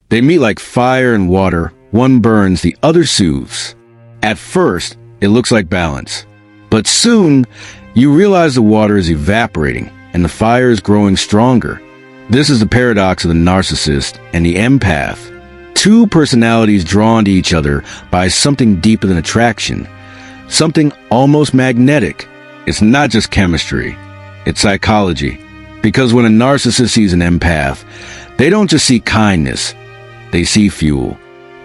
They meet like fire and water. One burns, the other soothes. At first, it looks like balance. But soon, you realize the water is evaporating and the fire is growing stronger. This is the paradox of the narcissist and the empath. Two personalities drawn to each other by something deeper than attraction. Something almost magnetic. It's not just chemistry. It's psychology. Because when a narcissist sees an empath, they don't just see kindness. They see fuel.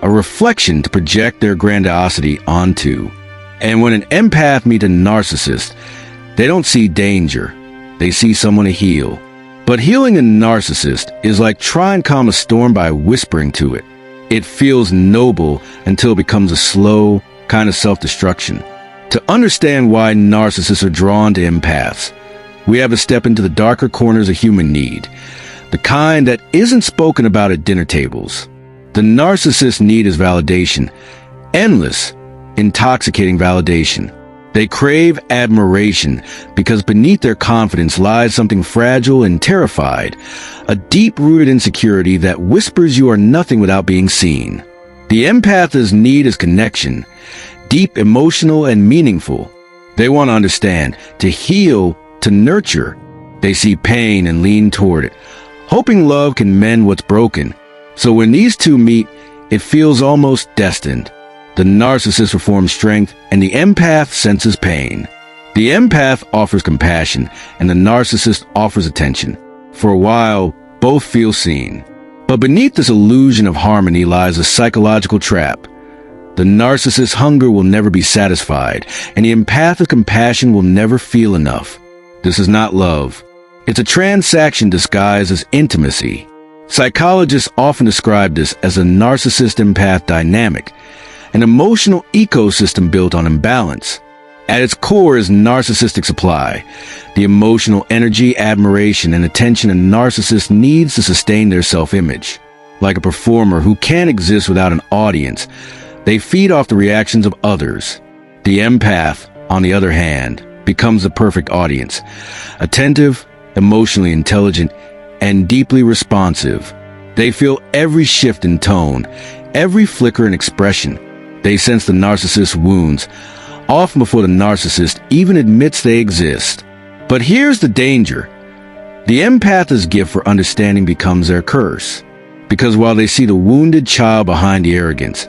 A reflection to project their grandiosity onto. And when an empath meets a narcissist, they don't see danger. They see someone to heal. But healing a narcissist is like trying to calm a storm by whispering to it. It feels noble until it becomes a slow kind of self-destruction. To understand why narcissists are drawn to empaths, we have to step into the darker corners of human need, the kind that isn't spoken about at dinner tables. The narcissist's need is validation, endless, intoxicating validation. They crave admiration because beneath their confidence lies something fragile and terrified, a deep-rooted insecurity that whispers you are nothing without being seen. The empath's need is connection, deep, emotional, and meaningful. They want to understand, to heal, to nurture. They see pain and lean toward it, hoping love can mend what's broken. So when these two meet, it feels almost destined. The narcissist performs strength, and the empath senses pain. The empath offers compassion, and the narcissist offers attention. For a while, both feel seen. But beneath this illusion of harmony lies a psychological trap. The narcissist's hunger will never be satisfied, and the empath's compassion will never feel enough. This is not love. It's a transaction disguised as intimacy. Psychologists often describe this as a narcissist-empath dynamic, an emotional ecosystem built on imbalance. At its core is narcissistic supply, the emotional energy, admiration, and attention a narcissist needs to sustain their self-image. Like a performer who can't exist without an audience, they feed off the reactions of others. The empath, on the other hand, becomes the perfect audience, attentive, emotionally intelligent, and deeply responsive. They feel every shift in tone, every flicker in expression. They sense the narcissist's wounds, often before the narcissist even admits they exist. But here's the danger. The empath's gift for understanding becomes their curse. Because while they see the wounded child behind the arrogance,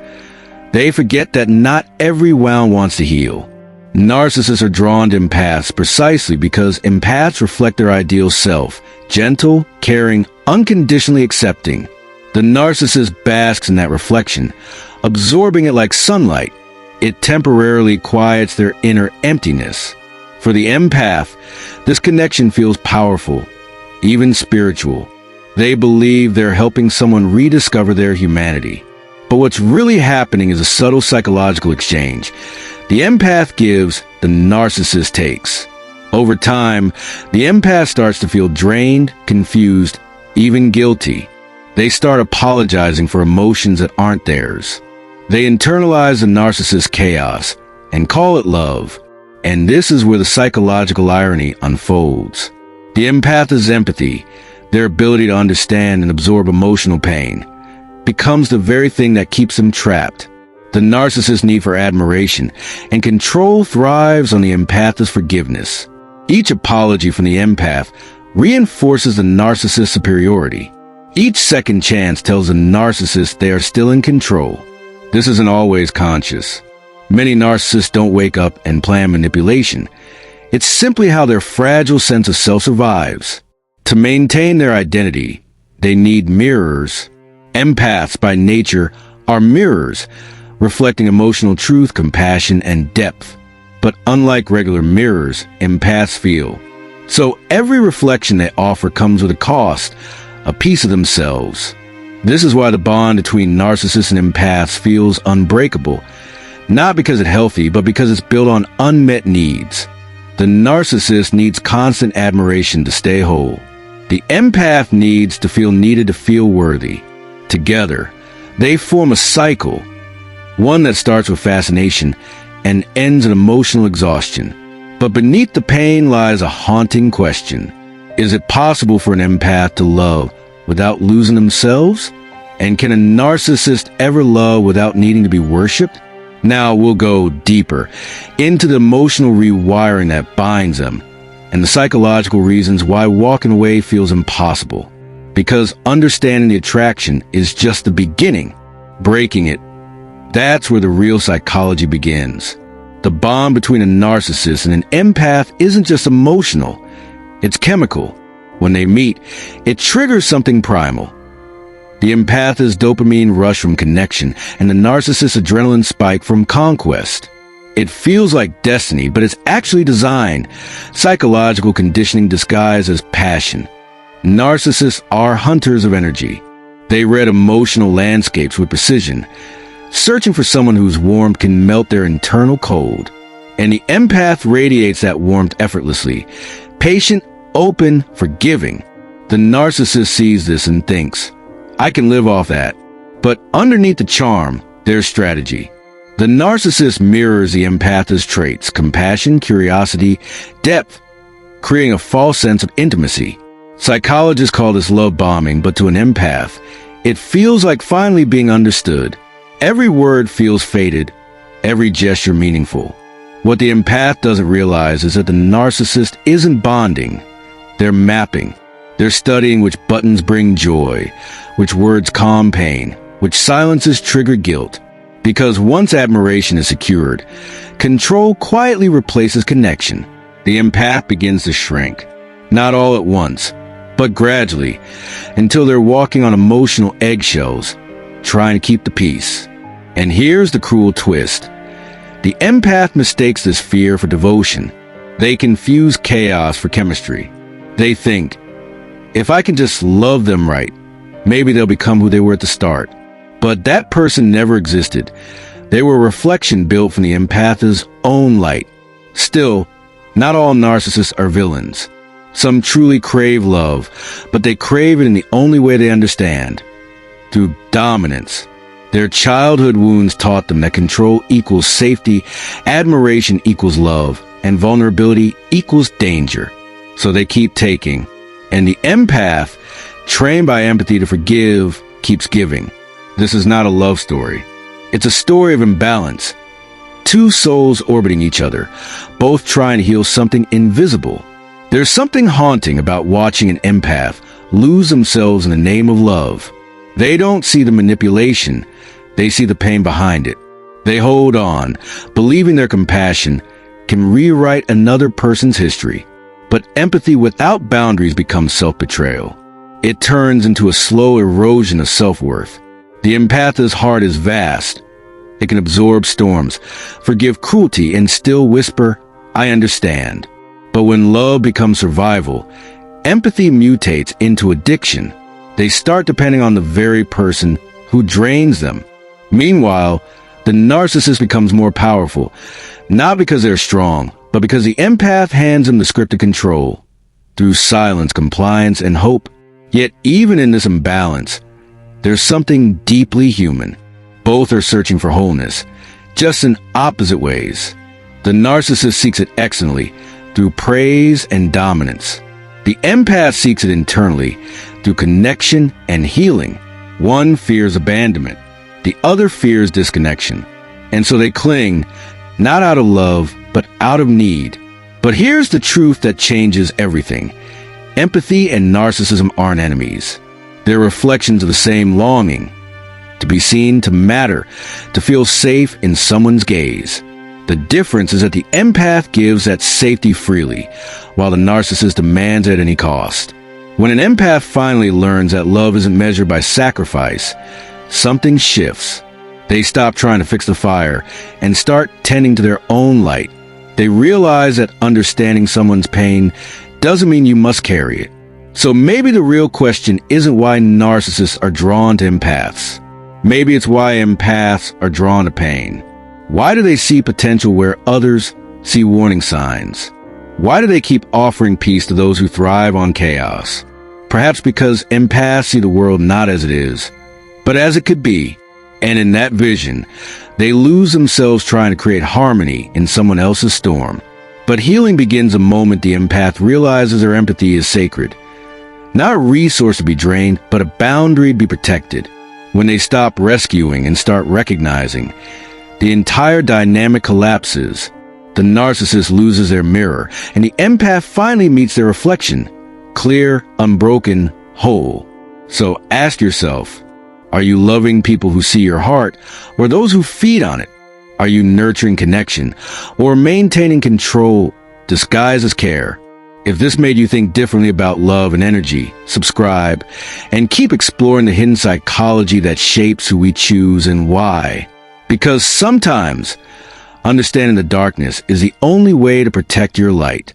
they forget that not every wound wants to heal. Narcissists are drawn to empaths precisely because empaths reflect their ideal self, gentle, caring, unconditionally accepting. The narcissist basks in that reflection, absorbing it like sunlight. It temporarily quiets their inner emptiness. For the empath, this connection feels powerful, even spiritual. They believe they're helping someone rediscover their humanity. But what's really happening is a subtle psychological exchange. The empath gives, the narcissist takes. Over time, the empath starts to feel drained, confused, even guilty. They start apologizing for emotions that aren't theirs. They internalize the narcissist's chaos and call it love. And this is where the psychological irony unfolds. The empath's empathy, their ability to understand and absorb emotional pain, becomes the very thing that keeps them trapped. The narcissist's need for admiration and control thrives on the empath's forgiveness. Each apology from the empath reinforces the narcissist's superiority. Each second chance tells the narcissist they are still in control. This isn't always conscious. Many narcissists don't wake up and plan manipulation. It's simply how their fragile sense of self survives. To maintain their identity, they need mirrors. Empaths, by nature, are mirrors, reflecting emotional truth, compassion, and depth. But unlike regular mirrors, empaths feel. So every reflection they offer comes with a cost, a piece of themselves. This is why the bond between narcissists and empaths feels unbreakable, not because it's healthy, but because it's built on unmet needs. The narcissist needs constant admiration to stay whole. The empath needs to feel needed to feel worthy. Together, they form a cycle, one that starts with fascination and ends in emotional exhaustion. But beneath the pain lies a haunting question. Is it possible for an empath to love without losing themselves? And can a narcissist ever love without needing to be worshipped? Now we'll go deeper into the emotional rewiring that binds them and the psychological reasons why walking away feels impossible. Because understanding the attraction is just the beginning. Breaking it, that's where the real psychology begins. The bond between a narcissist and an empath isn't just emotional, it's chemical. When they meet, it triggers something primal. The empath's dopamine rush from connection and the narcissist's adrenaline spike from conquest. It feels like destiny, but it's actually design, psychological conditioning disguised as passion. Narcissists are hunters of energy. They read emotional landscapes with precision, searching for someone whose warmth can melt their internal cold. And the empath radiates that warmth effortlessly, patient, open, forgiving. The narcissist sees this and thinks, I can live off that. But underneath the charm, there's strategy. The narcissist mirrors the empath's traits, compassion, curiosity, depth, creating a false sense of intimacy. Psychologists call this love bombing, but to an empath, it feels like finally being understood. Every word feels fated, every gesture meaningful. What the empath doesn't realize is that the narcissist isn't bonding. They're mapping. They're studying which buttons bring joy, which words calm pain, which silences trigger guilt. Because once admiration is secured, control quietly replaces connection. The empath begins to shrink. Not all at once, but gradually, until they're walking on emotional eggshells, trying to keep the peace. And here's the cruel twist. The empath mistakes this fear for devotion. They confuse chaos for chemistry. They think, if I can just love them right, maybe they'll become who they were at the start. But that person never existed. They were a reflection built from the empath's own light. Still, not all narcissists are villains. Some truly crave love, but they crave it in the only way they understand, through dominance. Their childhood wounds taught them that control equals safety, admiration equals love, and vulnerability equals danger. So they keep taking. And the empath, trained by empathy to forgive, keeps giving. This is not a love story. It's a story of imbalance. Two souls orbiting each other, both trying to heal something invisible. There's something haunting about watching an empath lose themselves in the name of love. They don't see the manipulation, they see the pain behind it. They hold on, believing their compassion can rewrite another person's history. But empathy without boundaries becomes self-betrayal. It turns into a slow erosion of self-worth. The empath's heart is vast. It can absorb storms, forgive cruelty, and still whisper, I understand. But when love becomes survival, empathy mutates into addiction. They start depending on the very person who drains them. Meanwhile, the narcissist becomes more powerful, not because they're strong, but because the empath hands them the script of control. Through silence, compliance, and hope. Yet even in this imbalance, there's something deeply human. Both are searching for wholeness, just in opposite ways. The narcissist seeks it externally, through praise and dominance. The empath seeks it internally, through connection and healing. One fears abandonment, the other fears disconnection. And so they cling, not out of love, but out of need. But here's the truth that changes everything. Empathy and narcissism aren't enemies. They're reflections of the same longing. To be seen, to matter, to feel safe in someone's gaze. The difference is that the empath gives that safety freely, while the narcissist demands at any cost. When an empath finally learns that love isn't measured by sacrifice, something shifts. They stop trying to fix the fire and start tending to their own light. They realize that understanding someone's pain doesn't mean you must carry it. So maybe the real question isn't why narcissists are drawn to empaths. Maybe it's why empaths are drawn to pain. Why do they see potential where others see warning signs? Why do they keep offering peace to those who thrive on chaos? Perhaps because empaths see the world not as it is, but as it could be. And in that vision, they lose themselves trying to create harmony in someone else's storm. But healing begins the moment the empath realizes their empathy is sacred. Not a resource to be drained, but a boundary to be protected. When they stop rescuing and start recognizing, the entire dynamic collapses. The narcissist loses their mirror, and the empath finally meets their reflection, clear, unbroken, whole. So ask yourself, are you loving people who see your heart, or those who feed on it? Are you nurturing connection, or maintaining control disguised as care? If this made you think differently about love and energy, subscribe, and keep exploring the hidden psychology that shapes who we choose and why. Because sometimes, understanding the darkness is the only way to protect your light.